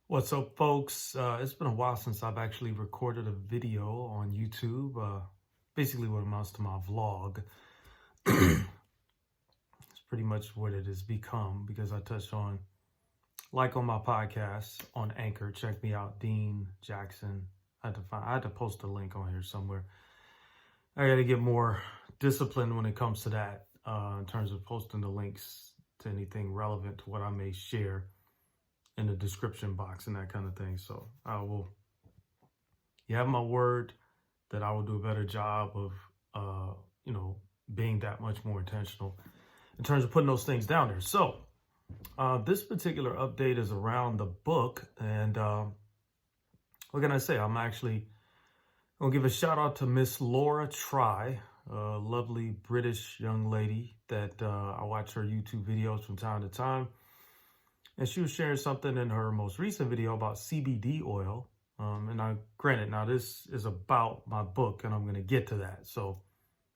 What's up, folks? It's been a while since I've actually recorded a video on YouTube, basically what amounts to my vlog. It's pretty much what it has become because I touched on, like on my podcast on Anchor, check me out, Dean Jackson. I had to post a link on here somewhere. I got to get more disciplined when it comes to that, in terms of posting the links to anything relevant to what I may share in the description box and that kind of thing. So you have my word that I will do a better job of, being that much more intentional in terms of putting those things down there. So this particular update is around the book. And what can I say? I'm actually going to give a shout out to Miss Laura Try, a lovely British young lady that I watch her YouTube videos from time to time. And she was sharing something in her most recent video about CBD oil. Granted, now this is about my book and I'm going to get to that. So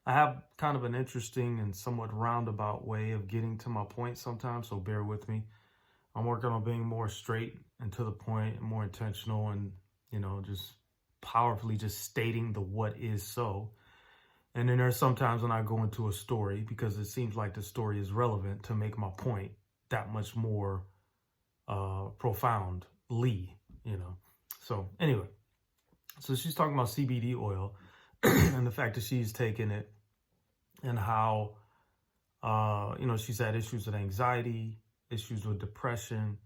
I have kind of an interesting and somewhat roundabout way of getting to my point sometimes. So bear with me. I'm working on being more straight and to the point and more intentional and, just powerfully just stating the what is so. And then there's sometimes when I go into a story because it seems like the story is relevant to make my point that much more profoundly, So anyway, so she's talking about CBD oil and the fact that she's taken it and how, she's had issues with anxiety, issues with depression.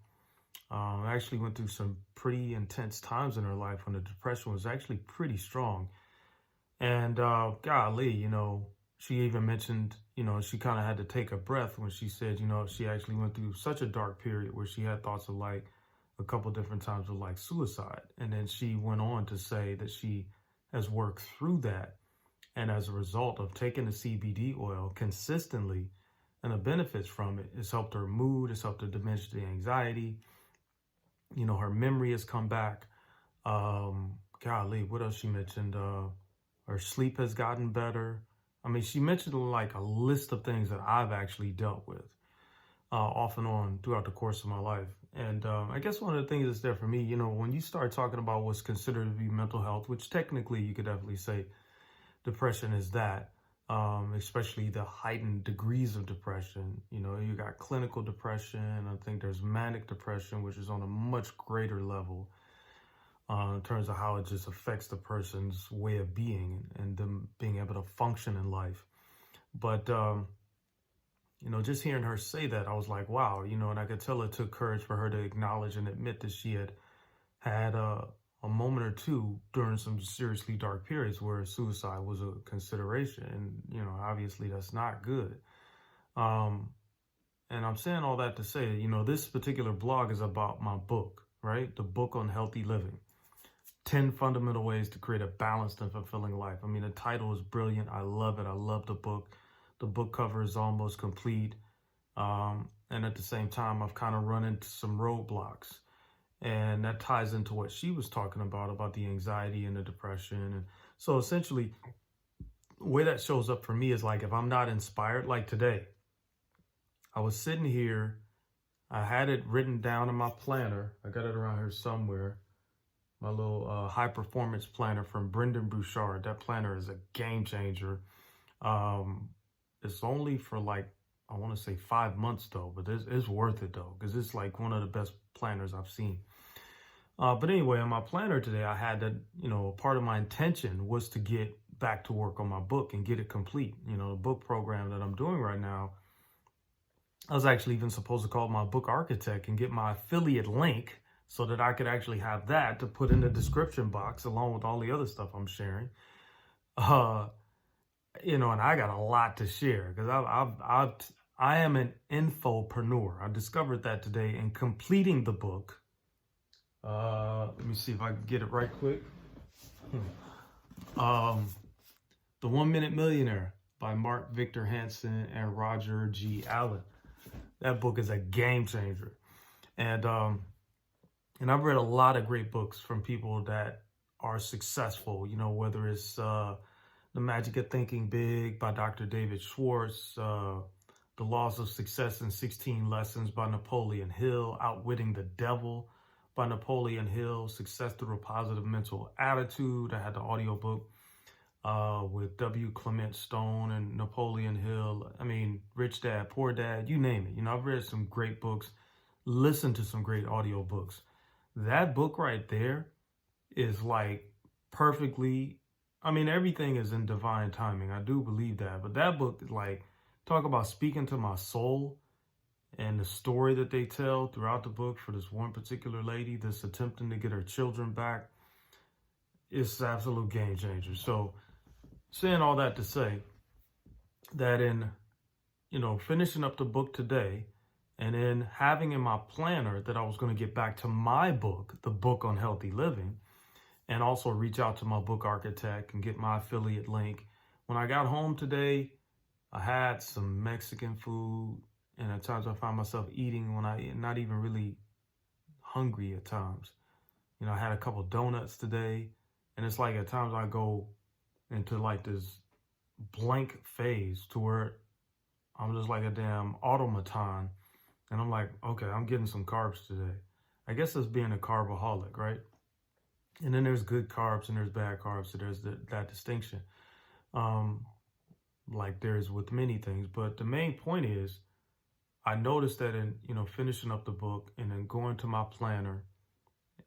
I actually went through some pretty intense times in her life when the depression was actually pretty strong. And golly, she even mentioned, she kind of had to take a breath when she said, she actually went through such a dark period where she had thoughts of like a couple different times of like suicide. And then she went on to say that she has worked through that. And as a result of taking the CBD oil consistently and the benefits from it, it's helped her mood, it's helped her diminish the anxiety. Her memory has come back. Golly, what else she mentioned? Her sleep has gotten better. I mean, she mentioned like a list of things that I've actually dealt with off and on throughout the course of my life. And I guess one of the things that's there for me, when you start talking about what's considered to be mental health, which technically you could definitely say depression is that, especially the heightened degrees of depression. You got clinical depression. I think there's manic depression, which is on a much greater level. In terms of how it just affects the person's way of being and them being able to function in life. But, just hearing her say that, I was like, wow, and I could tell it took courage for her to acknowledge and admit that she had a moment or two during some seriously dark periods where suicide was a consideration. And, obviously that's not good. And I'm saying all that to say, this particular blog is about my book, right? The book on healthy living. 10 fundamental ways to create a balanced and fulfilling life. I mean, the title is brilliant. I love it. I love the book. The book cover is almost complete. And at the same time, I've kind of run into some roadblocks. And that ties into what she was talking about the anxiety and the depression. And so essentially, the way that shows up for me is like if I'm not inspired, like today, I was sitting here. I had it written down in my planner. I got it around here somewhere. My little high performance planner from Brendan Bouchard. That planner is a game changer. It's only for like, I want to say 5 months though, but it's worth it though, because it's like one of the best planners I've seen. But anyway, on my planner today, I had that, part of my intention was to get back to work on my book and get it complete. The book program that I'm doing right now, I was actually even supposed to call my book architect and get my affiliate link so that I could actually have that to put in the description box along with all the other stuff I'm sharing. And I got a lot to share because I am an infopreneur. I discovered that today in completing the book. Let me see if I can get it right quick. The 1 Minute Millionaire by Mark Victor Hansen and Roger G. Allen. That book is a game changer. And I've read a lot of great books from people that are successful, whether it's The Magic of Thinking Big by Dr. David Schwartz, The Laws of Success in 16 Lessons by Napoleon Hill, Outwitting the Devil by Napoleon Hill, Success Through a Positive Mental Attitude. I had the audiobook with W. Clement Stone and Napoleon Hill. I mean, Rich Dad, Poor Dad, you name it. I've read some great books, listened to some great audiobooks. That book right there is like perfectly, I mean, everything is in divine timing. I do believe that. But that book is like, talk about speaking to my soul, and the story that they tell throughout the book for this one particular lady that's attempting to get her children back. It's an absolute game changer. So saying all that to say that in, finishing up the book today and then having in my planner that I was going to get back to my book, the book on healthy living, and also reach out to my book architect and get my affiliate link. When I got home today, I had some Mexican food, and at times I find myself eating when I'm not even really hungry at times. I had a couple donuts today, and it's like at times I go into like this blank phase to where I'm just like a damn automaton, and I'm like, okay, I'm getting some carbs today. I guess that's being a carbaholic, right? And then there's good carbs and there's bad carbs, so there's that distinction, like there's with many things. But the main point is, I noticed that in, finishing up the book and then going to my planner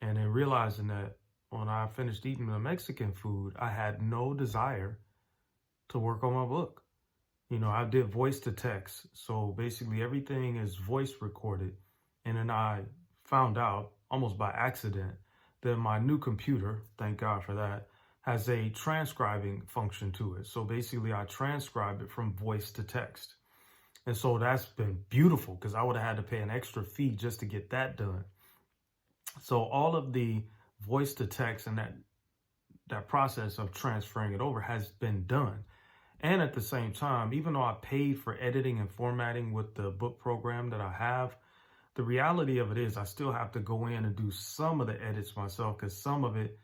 and then realizing that when I finished eating the Mexican food, I had no desire to work on my book. I did voice to text. So basically everything is voice recorded. And then I found out almost by accident that my new computer, thank God for that, has a transcribing function to it. So basically I transcribe it from voice to text. And so that's been beautiful because I would have had to pay an extra fee just to get that done. So all of the voice to text and that process of transferring it over has been done. And at the same time, even though I paid for editing and formatting with the book program that I have, the reality of it is I still have to go in and do some of the edits myself because some of it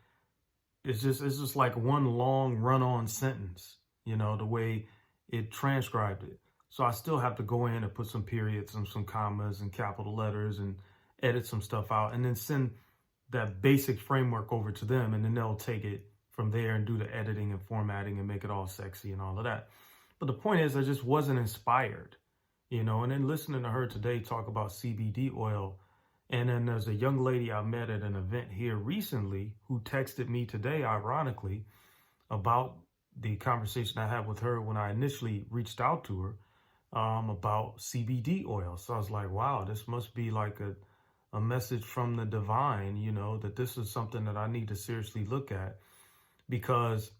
is just like one long run-on sentence, the way it transcribed it. So I still have to go in and put some periods and some commas and capital letters and edit some stuff out and then send that basic framework over to them, and then they'll take it from there and do the editing and formatting and make it all sexy and all of that. But the point is I just wasn't inspired, and then listening to her today talk about CBD oil. And then there's a young lady I met at an event here recently who texted me today, ironically, about the conversation I had with her when I initially reached out to her about CBD oil. So I was like, wow, this must be like a message from the divine, that this is something that I need to seriously look at because,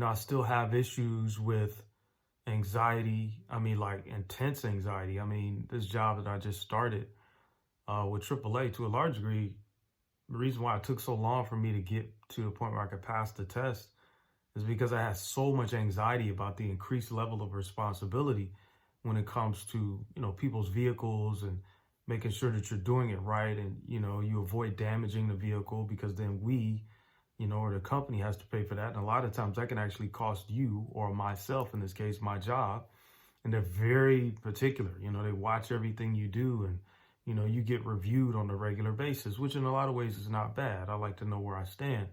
I still have issues with anxiety. I mean, like intense anxiety. I mean, this job that I just started with AAA, to a large degree, the reason why it took so long for me to get to the point where I could pass the test is because I had so much anxiety about the increased level of responsibility when it comes to, people's vehicles and making sure that you're doing it right. And, you avoid damaging the vehicle because then we, or the company has to pay for that. And a lot of times that can actually cost you or myself, in this case, my job. And they're very particular, they watch everything you do and, you get reviewed on a regular basis, which in a lot of ways is not bad. I like to know where I stand.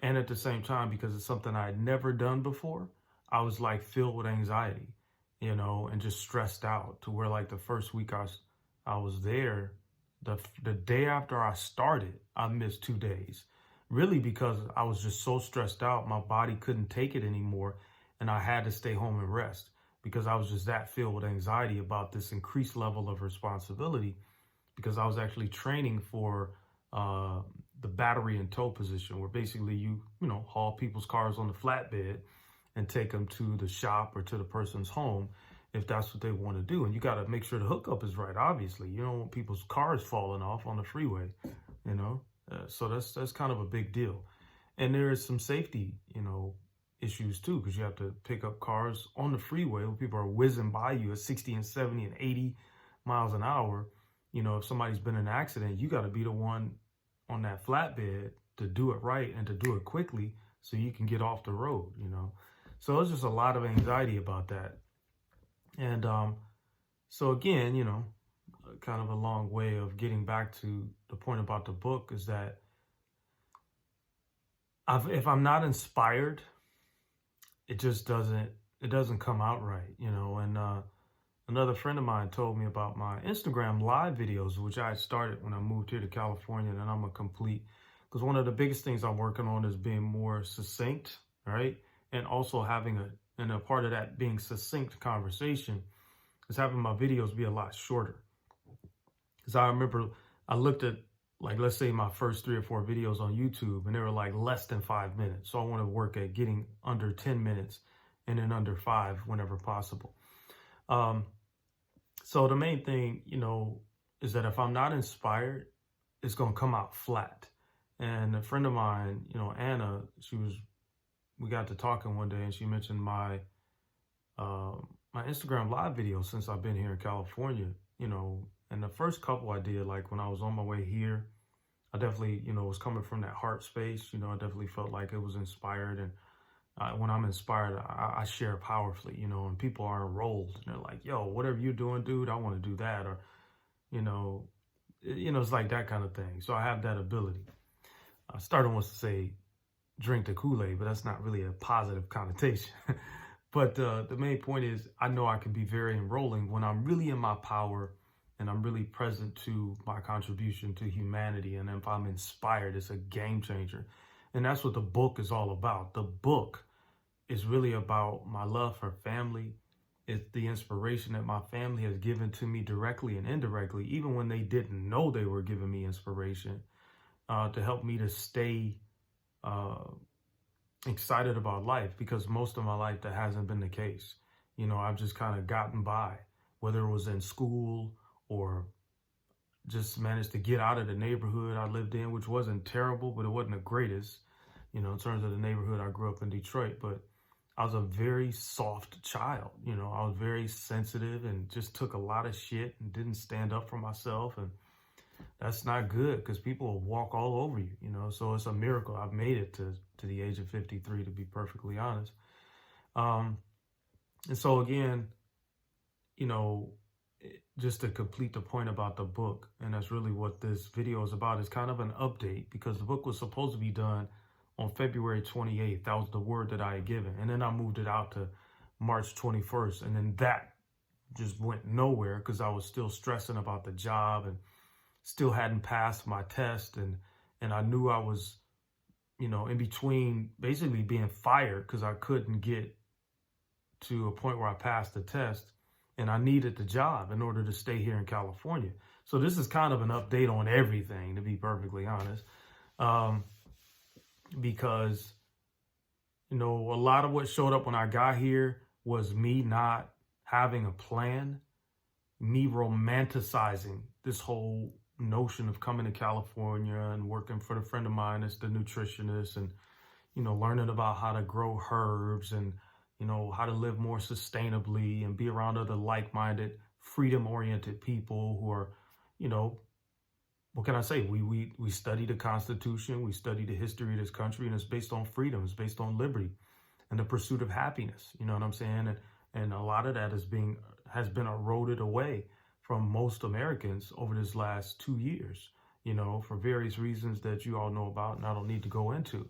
And at the same time, because it's something I had never done before, I was like filled with anxiety, and just stressed out to where like the first week I was there, the day after I started, I missed 2 days, really because I was just so stressed out. My body couldn't take it anymore. And I had to stay home and rest because I was just that filled with anxiety about this increased level of responsibility because I was actually training for the battery and tow position where basically you haul people's cars on the flatbed and take them to the shop or to the person's home if that's what they want to do. And you got to make sure the hookup is right, obviously. You don't want people's cars falling off on the freeway, so that's kind of a big deal. And there is some safety, issues too, because you have to pick up cars on the freeway where people are whizzing by you at 60 and 70 and 80 miles an hour. If somebody's been in an accident, you got to be the one on that flatbed to do it right and to do it quickly so you can get off the road, So it's just a lot of anxiety about that. And so again, kind of a long way of getting back to the point about the book is that if I'm not inspired, it just doesn't come out right, you know. And another friend of mine told me about my Instagram live videos, which I started when I moved here to California, and I'm a complete, because one of the biggest things I'm working on is being more succinct, right? And also having a part of that being succinct conversation is having my videos be a lot shorter. Because I remember I looked at, like, let's say my first 3 or 4 videos on YouTube, and they were like less than 5 minutes. So I want to work at getting under 10 minutes and then under 5 whenever possible. So the main thing, you know, is that if I'm not inspired, it's going to come out flat. And a friend of mine, you know, Anna, we got to talking one day, and she mentioned my Instagram live videos since I've been here in California, you know. And the first couple I did, like when I was on my way here, I definitely, you know, was coming from that heart space. You know, I definitely felt like it was inspired. And when I'm inspired, I share powerfully, you know, and people are enrolled. And they're like, yo, whatever you're doing, dude, I want to do that. Or, you know, it's like that kind of thing. So I have that ability. Starter wants to say drink the Kool-Aid, but that's not really a positive connotation. But the main point is I know I can be very enrolling when I'm really in my power and I'm really present to my contribution to humanity. And if I'm inspired, it's a game changer. And that's what the book is all about. The book is really about my love for family. It's the inspiration that my family has given to me directly and indirectly, even when they didn't know they were giving me inspiration, to help me to stay excited about life, because most of my life that hasn't been the case. You know, I've just kind of gotten by, whether it was in school or just managed to get out of the neighborhood I lived in, which wasn't terrible, but it wasn't the greatest, you know, in terms of the neighborhood. I grew up in Detroit, but I was a very soft child. You know, I was very sensitive and just took a lot of shit and didn't stand up for myself. And that's not good, because people will walk all over you, you know. So it's a miracle I've made it to the age of 53, to be perfectly honest. And so again, you know, just to complete the point about the book, and that's really what this video is about, is kind of an update, because the book was supposed to be done on February 28th. That was the word that I had given. And then I moved it out to March 21st. And then that just went nowhere, because I was still stressing about the job and still hadn't passed my test. And I knew I was, you know, in between basically being fired because I couldn't get to a point where I passed the test. And I needed the job in order to stay here in California. So this is kind of an update on everything, to be perfectly honest. Because, you know, a lot of what showed up when I got here was me not having a plan, me romanticizing this whole notion of coming to California and working for a friend of mine that's the nutritionist, and, you know, learning about how to grow herbs and, you know, how to live more sustainably and be around other like-minded, freedom-oriented people who are, you know, what can I say? We study the Constitution, we study the history of this country, and it's based on freedom, it's based on liberty and the pursuit of happiness. You know what I'm saying? And a lot of that has been eroded away from most Americans over this last 2 years, you know, for various reasons that you all know about and I don't need to go into.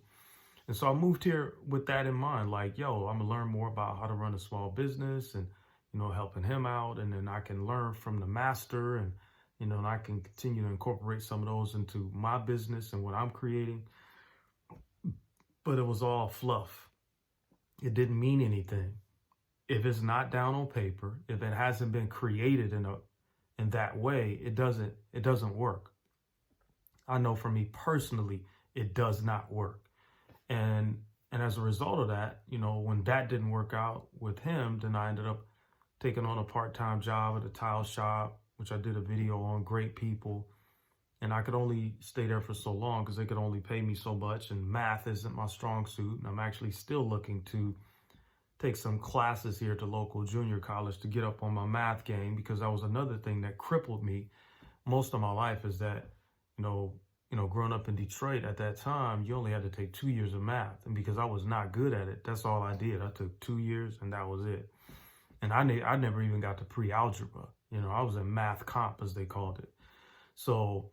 And so I moved here with that in mind, like, yo, I'm gonna learn more about how to run a small business and, you know, helping him out. And then I can learn from the master, and, you know, and I can continue to incorporate some of those into my business and what I'm creating. But it was all fluff. It didn't mean anything. If it's not down on paper, if it hasn't been created in that way, it doesn't work. I know for me personally, it does not work. And as a result of that, you know, when that didn't work out with him, then I ended up taking on a part-time job at a tile shop, which I did a video on. Great people. And I could only stay there for so long because they could only pay me so much. And math isn't my strong suit. And I'm actually still looking to take some classes here at the local junior college to get up on my math game, because that was another thing that crippled me most of my life, is that, you know, growing up in Detroit at that time, you only had to take 2 years of math. And because I was not good at it, that's all I did. I took 2 years and that was it. And I never even got to pre-algebra. I was in math comp, as they called it. So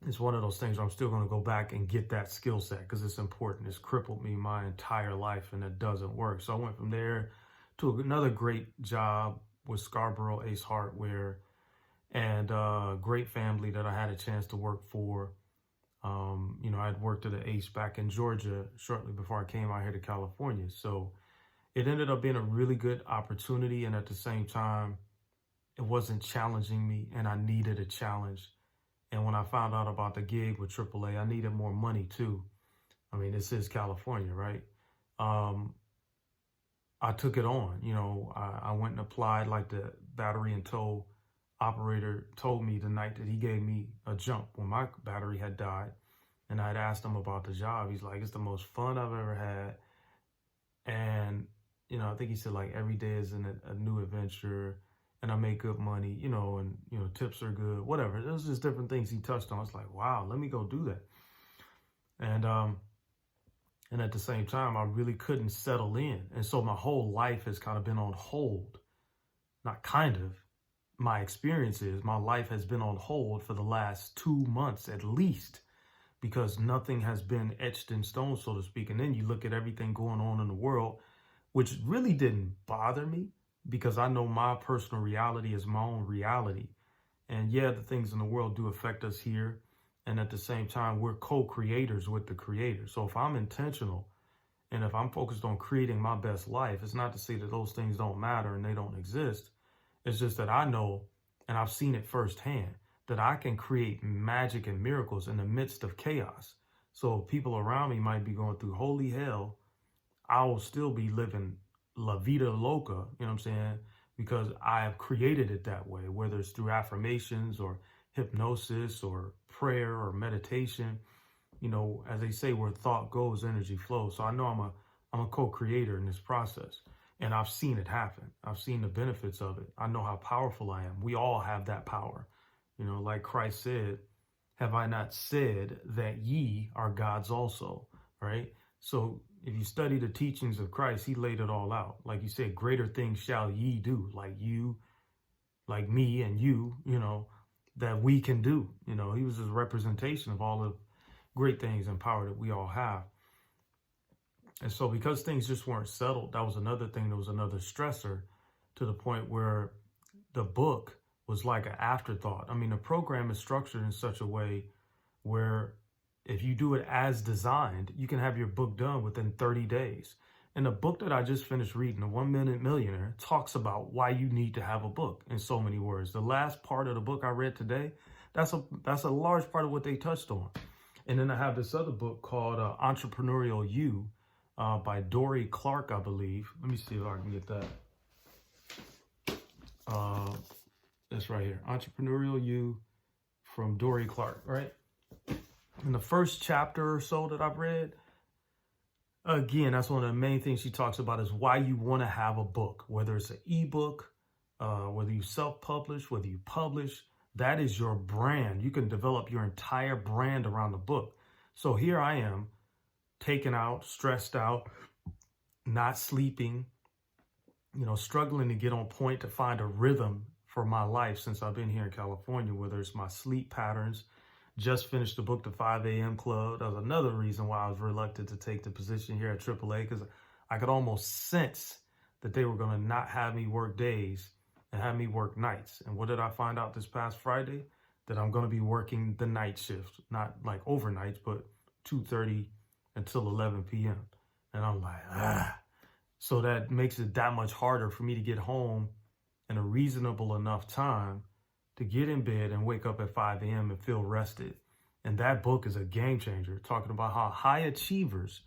it's one of those things where I'm still going to go back and get that skill set because it's important. It's crippled me my entire life and it doesn't work. So I went from there to another great job with Scarborough Ace Hardware, and a great family that I had a chance to work for. I'd worked at the Ace back in Georgia shortly before I came out here to California. So it ended up being a really good opportunity. And at the same time, it wasn't challenging me and I needed a challenge. And when I found out about the gig with AAA, I needed more money too. I mean, this is California, right? I took it on. I went and applied like the battery and tow operator told me the night that he gave me a jump when my battery had died. And I'd asked him about the job. He's like, it's the most fun I've ever had. And, I think he said like every day is a new adventure and I make good money, and, tips are good, whatever. There's just different things he touched on. It's like, wow, let me go do that. And at the same time, I really couldn't settle in. And so my whole life has kind of been on hold. Not kind of. My experience is my life has been on hold for the last 2 months at least, because nothing has been etched in stone, so to speak. And then you look at everything going on in the world, which really didn't bother me because I know my personal reality is my own reality. And yeah, the things in the world do affect us here. And at the same time, we're co-creators with the creator. So if I'm intentional and if I'm focused on creating my best life, it's not to say that those things don't matter and they don't exist. It's just that I know, and I've seen it firsthand, that I can create magic and miracles in the midst of chaos. So people around me might be going through holy hell. I will still be living la vida loca, you know what I'm saying? Because I have created it that way, whether it's through affirmations or hypnosis or prayer or meditation. As they say, where thought goes, energy flows. So I know I'm a co-creator in this process. And I've seen it happen. I've seen the benefits of it. I know how powerful I am. We all have that power. Like Christ said, have I not said that ye are gods also, right? So if you study the teachings of Christ, he laid it all out. Like you said, greater things shall ye do, like you, like me and you, that we can do. He was just a representation of all the great things and power that we all have. And so because things just weren't settled, that was another thing. There was another stressor to the point where the book was like an afterthought. I mean, the program is structured in such a way where if you do it as designed, you can have your book done within 30 days. And the book that I just finished reading, The 1 Minute Millionaire, talks about why you need to have a book in so many words. The last part of the book I read today, that's a large part of what they touched on. And then I have this other book called Entrepreneurial You, by Dory Clark, I believe. Let me see if I can get that. That's right here. Entrepreneurial You from Dory Clark, right? In the first chapter or so that I've read, again, that's one of the main things she talks about is why you want to have a book, whether it's an ebook, whether you self-publish, whether you publish, that is your brand. You can develop your entire brand around the book. So here I am, taken out, stressed out, not sleeping, struggling to get on point to find a rhythm for my life since I've been here in California, whether it's my sleep patterns. Just finished the book, The 5 a.m. Club. That was another reason why I was reluctant to take the position here at AAA, because I could almost sense that they were going to not have me work days and have me work nights. And what did I find out this past Friday? That I'm going to be working the night shift, not like overnights, but 2:30 until 11 p.m. And I'm like, So that makes it that much harder for me to get home in a reasonable enough time to get in bed and wake up at 5 a.m. and feel rested. And that book is a game changer, talking about how high achievers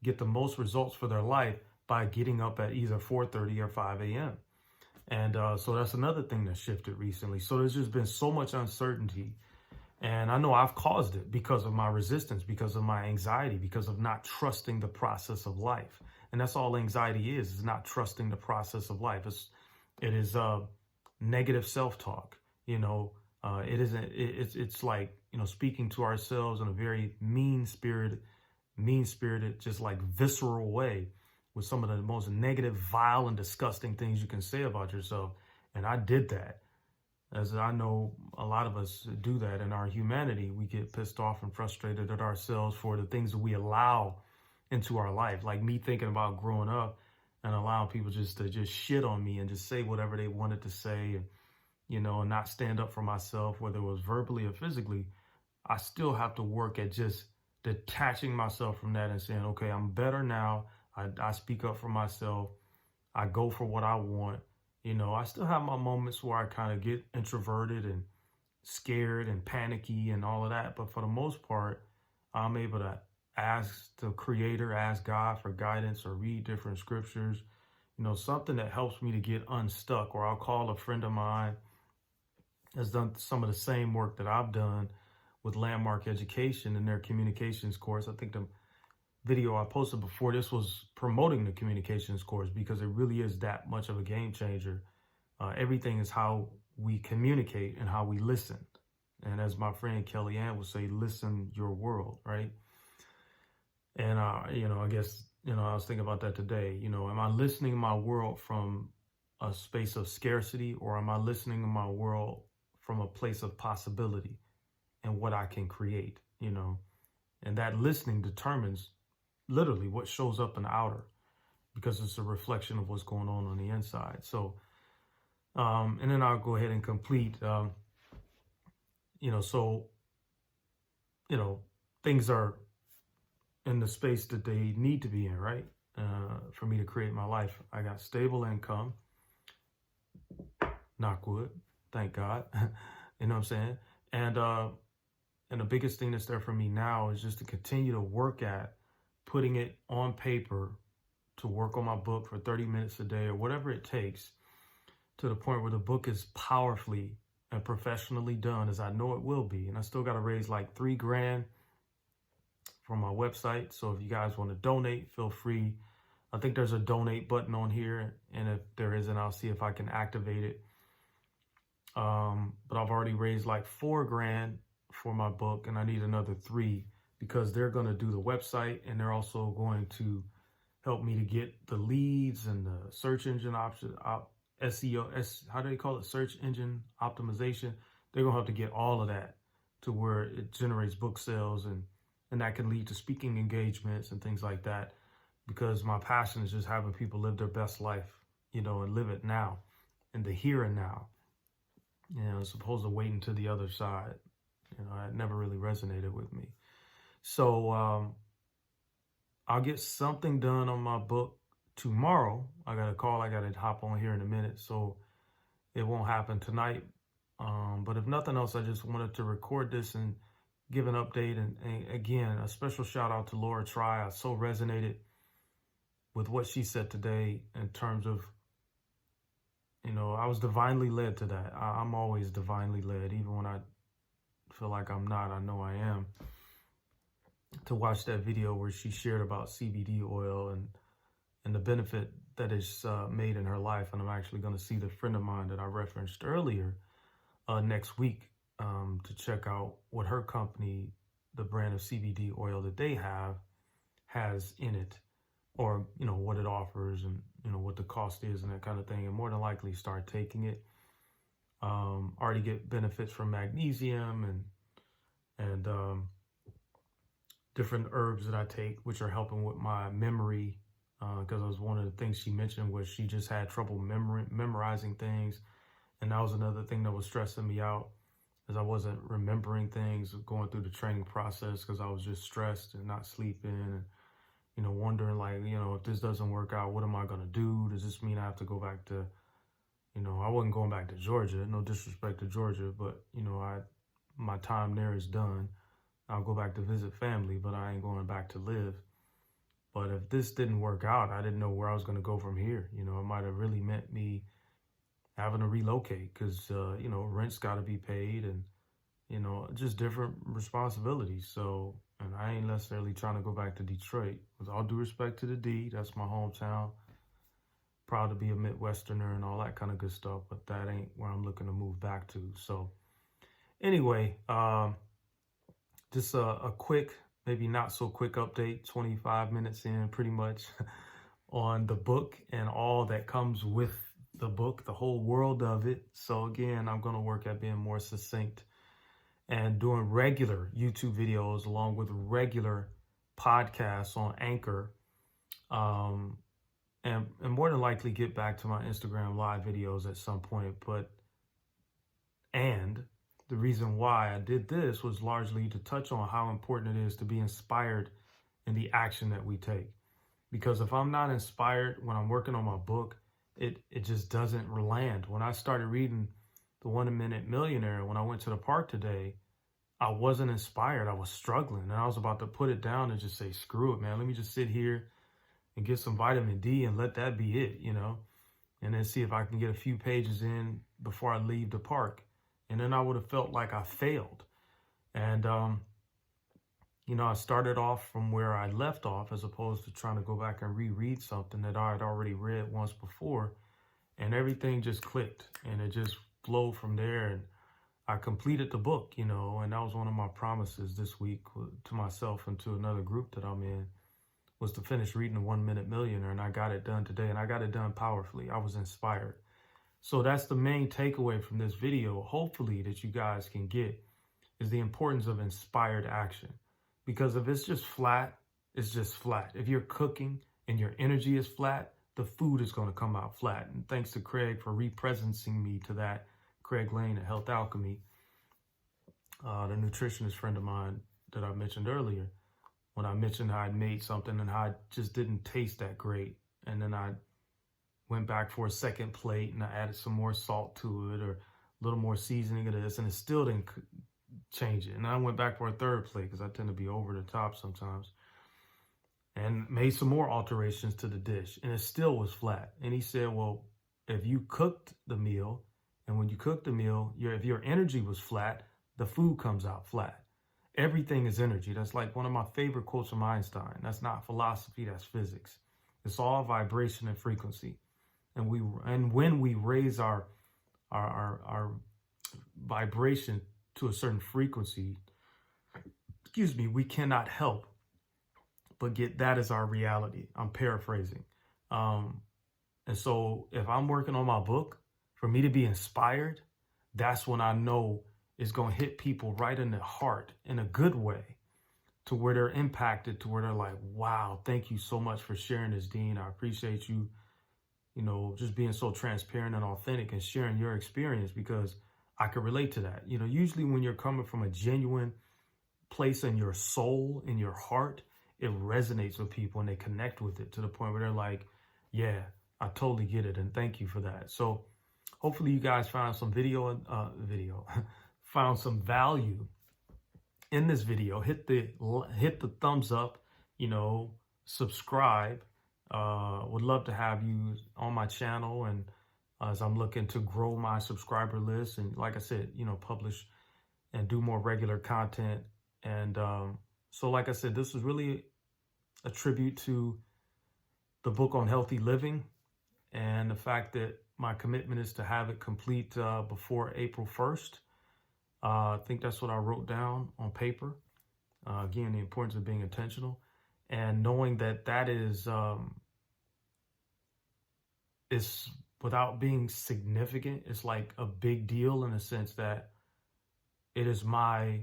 get the most results for their life by getting up at either 4:30 or 5 a.m. And so that's another thing that shifted recently. So there's just been so much uncertainty. And I know I've caused it because of my resistance, because of my anxiety, because of not trusting the process of life. And that's all anxiety is not trusting the process of life. It is negative self-talk. It's like, speaking to ourselves in a very mean-spirited, just like visceral way with some of the most negative, vile, and disgusting things you can say about yourself. And I did that. as I know a lot of us do that in our humanity. We get pissed off and frustrated at ourselves for the things that we allow into our life. Like me thinking about growing up and allowing people just to just shit on me and just say whatever they wanted to say, and and not stand up for myself, whether it was verbally or physically. I still have to work at just detaching myself from that and saying, okay, I'm better now. I speak up for myself. I go for what I want. I still have my moments where I kind of get introverted and scared and panicky and all of that. But for the most part, I'm able to ask the creator, ask God for guidance or read different scriptures, something that helps me to get unstuck. Or I'll call a friend of mine that's done some of the same work that I've done with Landmark Education in their communications course. I think the video I posted before this was promoting the communications course, because it really is that much of a game changer. Everything is how we communicate and how we listen. And as my friend Kellyanne would say, listen your world, right? And, I guess, I was thinking about that today. Am I listening to my world from a space of scarcity, or am I listening to my world from a place of possibility and what I can create, And that listening determines literally what shows up in the outer, because it's a reflection of what's going on the inside. So, and then I'll go ahead and complete, things are in the space that they need to be in, right? For me to create my life. I got stable income, knock wood, thank God. You know what I'm saying? And the biggest thing that's there for me now is just to continue to work at putting it on paper, to work on my book for 30 minutes a day or whatever it takes, to the point where the book is powerfully and professionally done, as I know it will be. And I still got to raise like $3,000 from my website. So if you guys want to donate, feel free. I think there's a donate button on here, and if there isn't, I'll see if I can activate it. But I've already raised like $4,000 for my book, and I need another 3, because they're going to do the website, and they're also going to help me to get the leads and the search engine option, SEO, how do they call it? Search engine optimization. They're going to have to get all of that to where it generates book sales, and that can lead to speaking engagements and things like that, because my passion is just having people live their best life, and live it now, in the here and now, as opposed to waiting to the other side. It never really resonated with me. So I'll get something done on my book tomorrow. I got a call. I got to hop on here in a minute, so it won't happen tonight. But if nothing else, I just wanted to record this and give an update. And again, a special shout out to Laura Try. I so resonated with what she said today in terms of, I was divinely led to that. I'm always divinely led, even when I feel like I'm not. I know I am. To watch that video where she shared about CBD oil and the benefit that is made in her life. And I'm actually going to see the friend of mine that I referenced earlier next week to check out what her company, the brand of CBD oil that they have, has in it, or, what it offers, and, what the cost is and that kind of thing. And more than likely start taking it. Already get benefits from magnesium and different herbs that I take, which are helping with my memory. Because it was one of the things she mentioned was she just had trouble memorizing things. And that was another thing that was stressing me out, as I wasn't remembering things going through the training process, because I was just stressed and not sleeping, and, wondering like, if this doesn't work out, what am I going to do? Does this mean I have to go back to, I wasn't going back to Georgia, no disrespect to Georgia, but, my time there is done. I'll go back to visit family, but I ain't going back to live. But if this didn't work out, I didn't know where I was going to go from here. It might have really meant me having to relocate, because, rent's got to be paid, and, just different responsibilities. So, and I ain't necessarily trying to go back to Detroit. With all due respect to the D, that's my hometown. Proud to be a Midwesterner and all that kind of good stuff, but that ain't where I'm looking to move back to. So anyway, just a quick, maybe not so quick update, 25 minutes in pretty much, on the book and all that comes with the book, the whole world of it. So again, I'm going to work at being more succinct and doing regular YouTube videos along with regular podcasts on Anchor. And more than likely get back to my Instagram live videos at some point. And the reason why I did this was largely to touch on how important it is to be inspired in the action that we take. Because if I'm not inspired when I'm working on my book, it just doesn't land. When I started reading The 1 Minute Millionaire, when I went to the park today, I wasn't inspired. I was struggling, and I was about to put it down and just say, screw it, man. Let me just sit here and get some vitamin D and let that be it, and then see if I can get a few pages in before I leave the park. And then I would have felt like I failed. And, I started off from where I left off as opposed to trying to go back and reread something that I had already read once before. And everything just clicked and it just flowed from there. And I completed the book, and that was one of my promises this week to myself and to another group that I'm in, was to finish reading The 1 Minute Millionaire. And I got it done today, and I got it done powerfully. I was inspired. So that's the main takeaway from this video, hopefully, that you guys can get, is the importance of inspired action. Because if it's just flat, it's just flat. If you're cooking and your energy is flat, the food is going to come out flat. And thanks to Craig for representing me to that, Craig Lane at Health Alchemy, the nutritionist friend of mine that I mentioned earlier, when I mentioned how I'd made something and how it just didn't taste that great. And then I went back for a second plate and I added some more salt to it or a little more seasoning of this, and it still didn't change it. And I went back for a third plate because I tend to be over the top sometimes, and made some more alterations to the dish, and it still was flat. And he said, well, if you cooked the meal, and when you cook the meal, if your energy was flat, the food comes out flat. Everything is energy. That's like one of my favorite quotes from Einstein. That's not philosophy, that's physics. It's all vibration and frequency. And when we raise our vibration to a certain frequency, we cannot help but get that as our reality. I'm paraphrasing. And so if I'm working on my book, for me to be inspired, that's when I know it's going to hit people right in the heart in a good way, to where they're impacted, to where they're like, wow, thank you so much for sharing this, Dean. I appreciate you, just being so transparent and authentic and sharing your experience, because I can relate to that. Usually when you're coming from a genuine place in your soul, in your heart, it resonates with people and they connect with it to the point where they're like, yeah, I totally get it. And thank you for that. So hopefully you guys found some found some value in this video. Hit the thumbs up, subscribe. Would love to have you on my channel, and as I'm looking to grow my subscriber list, and like I said, publish and do more regular content. And so like I said, this was really a tribute to the book on healthy living, and the fact that my commitment is to have it complete before April 1st. I think that's what I wrote down on paper. Again, the importance of being intentional and knowing that is without being significant. It's like a big deal in the sense that it is my,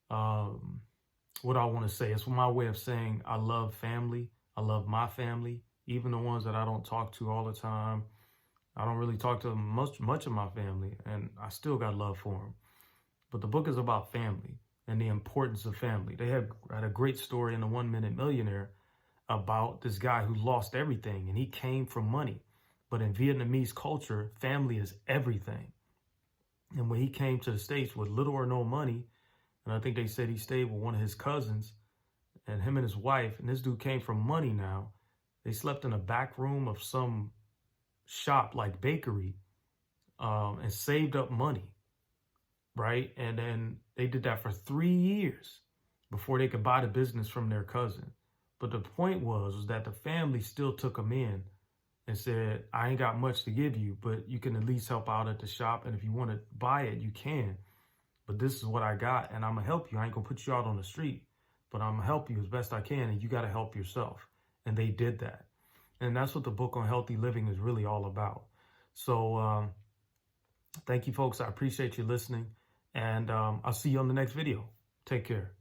what I want to say. It's my way of saying I love family. I love my family, even the ones that I don't talk to all the time. I don't really talk to much of my family, and I still got love for them. But the book is about family and the importance of family. They had a great story in The 1 Minute Millionaire about this guy who lost everything, and he came from money. But in Vietnamese culture, family is everything. And when he came to the States with little or no money, and I think they said he stayed with one of his cousins, and him and his wife, and this dude came from money now. They slept in a back room of some shop like bakery, and saved up money, right? And then they did that for 3 years before they could buy the business from their cousin. But the point was that the family still took them in and said, I ain't got much to give you, but you can at least help out at the shop, and if you want to buy it, you can. But this is what I got, and I'm gonna help you. I ain't gonna put you out on the street, but I'm gonna help you as best I can, and you got to help yourself. And they did that. And that's what the book on healthy living is really all about. So thank you, folks. I appreciate you listening. And I'll see you on the next video. Take care.